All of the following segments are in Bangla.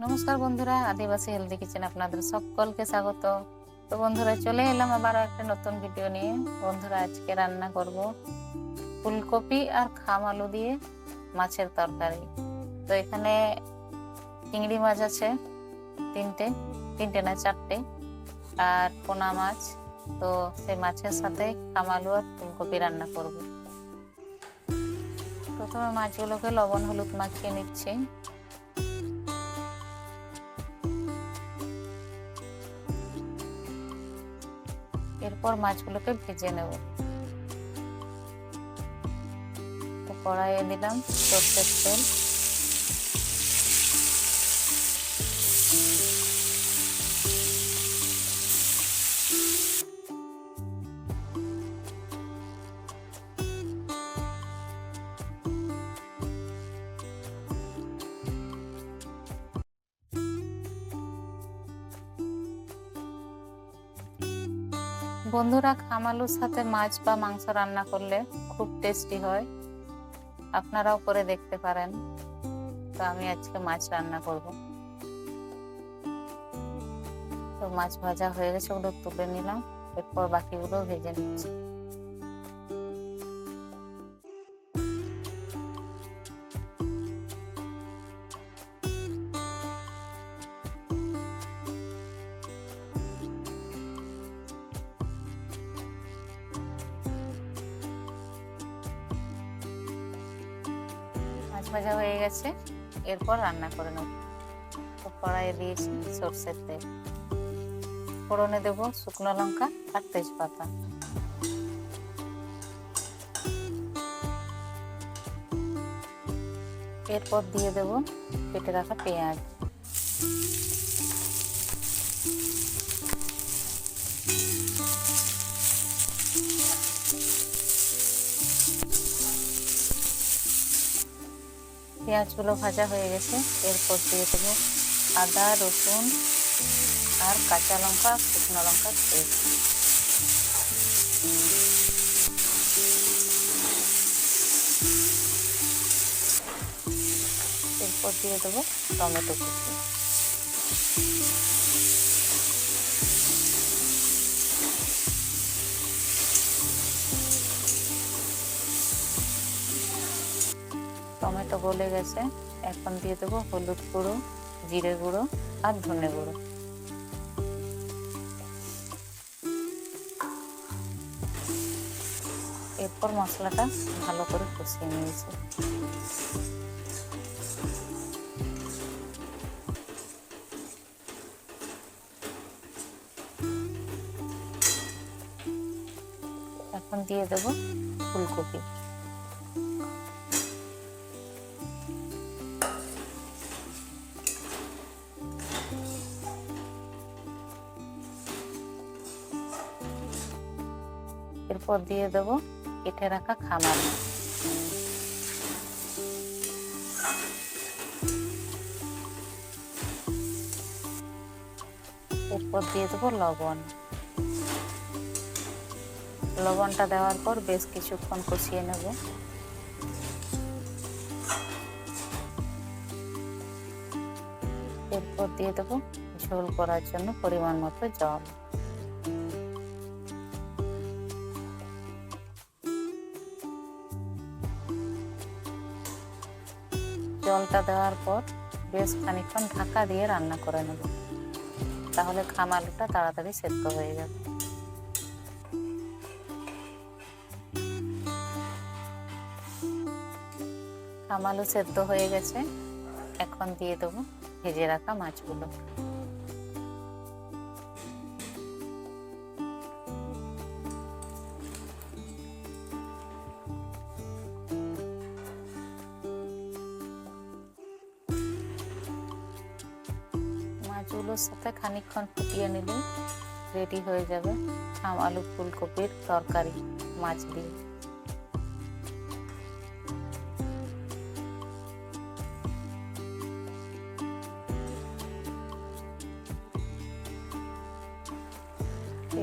নমস্কার বন্ধুরা, আদিবাসী হেলদি কিচেন আপনাদের সকলকে স্বাগত। তো বন্ধুরা, চলে এলাম আবারও একটা নতুন ভিডিও নিয়ে। বন্ধুরা, আজকে রান্না করব ফুলকপি আর খাম আলু দিয়ে মাছের তরকারি। তো এখানে চিংড়ি মাছ আছে তিনটে না চারটে, আর পোনা মাছ। তো সেই মাছের সাথে খাম আলু আর ফুলকপি রান্না করব। প্রথমে মাছগুলোকে লবণ হলুদ মাখিয়ে নিচ্ছি। এরপর মাছগুলোকে ভেজে নেব। তো কড়াইয়ে দিলাম সরষের তেল। বন্ধুরা, খাম আলুর সাথে মাছ বা মাংস রান্না করলে খুব টেস্টি হয়, আপনারাও করে দেখতে পারেন। তো আমি আজকে মাছ রান্না করব। তো মাছ ভাজা হয়ে গেছে, ওগুলো তুলে নিলাম। এরপর বাকিগুলো ভেজে নিচ্ছি। মাছ ভাজা হয়ে গেছে, এরপর রান্না করে নেব। তো কড়াইয়ে দিয়েছি সরষের তেল। ফোড়নে দেব শুকনো লঙ্কা আর তেজপাতা। এরপর দিয়ে দেব কেটে রাখা পেঁয়াজ। পেঁয়াজগুলো ভাজা হয়ে গেছে, এরপর দিয়ে দেবো আদা রসুন আর কাঁচা লঙ্কা শুকনো লঙ্কার পেস্ট। এরপর দিয়ে দেবো টমেটো কুচি। টমেটো গলে গেছে, এখন দিয়ে দেবো হলুদ গুঁড়ো, জিরে গুঁড়ো আর ধনে গুঁড়ো। এরপর মশলাটা ভালো করে কষিয়ে নিয়েছি। এখন দিয়ে দেবো ফুলকপি। এরপর দিয়ে দেবো কেটে রাখা খাম আলু। এরপর দিয়ে দেবো লবণ। লবণটা দেওয়ার পর বেশ কিছুক্ষণ কষিয়ে নেব। এরপর দিয়ে দেবো ঝোল করার জন্য পরিমাণ মতো জল। জলটা দেওয়ার পর বেশ খানিকক্ষণ ঢাকা দিয়ে রান্না করে নেব, তাহলে খাম আলুটা তাড়াতাড়ি সেদ্ধ হয়ে যাবে। খাম আলু সেদ্ধ হয়ে গেছে, এখন দিয়ে দেবো ভেজে রাখা মাছগুলো। মাছগুলোর সাথে খানিকক্ষণ ফুটিয়ে নিলে রেডি হয়ে যাবে খাম আলু ফুলকপির তরকারি মাছ দিয়ে।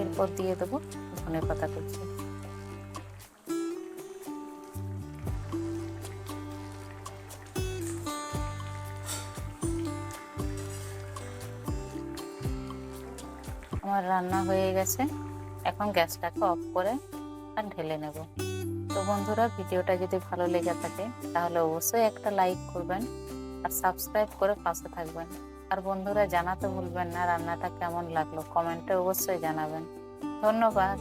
এরপর দিয়ে দেবো ধনেপাতা কুচি। আমার রান্না হয়ে গেছে, এখন গ্যাসটাকে অফ করে আর ঢেলে নেব। তো বন্ধুরা, ভিডিওটা যদি ভালো লেগে থাকে তাহলে অবশ্যই একটা লাইক করবেন আর সাবস্ক্রাইব করে পাশে থাকবেন। আর বন্ধুরা, জানাতে ভুলবেন না রান্নাটা কেমন লাগলো, কমেন্টে অবশ্যই জানাবেন। ধন্যবাদ।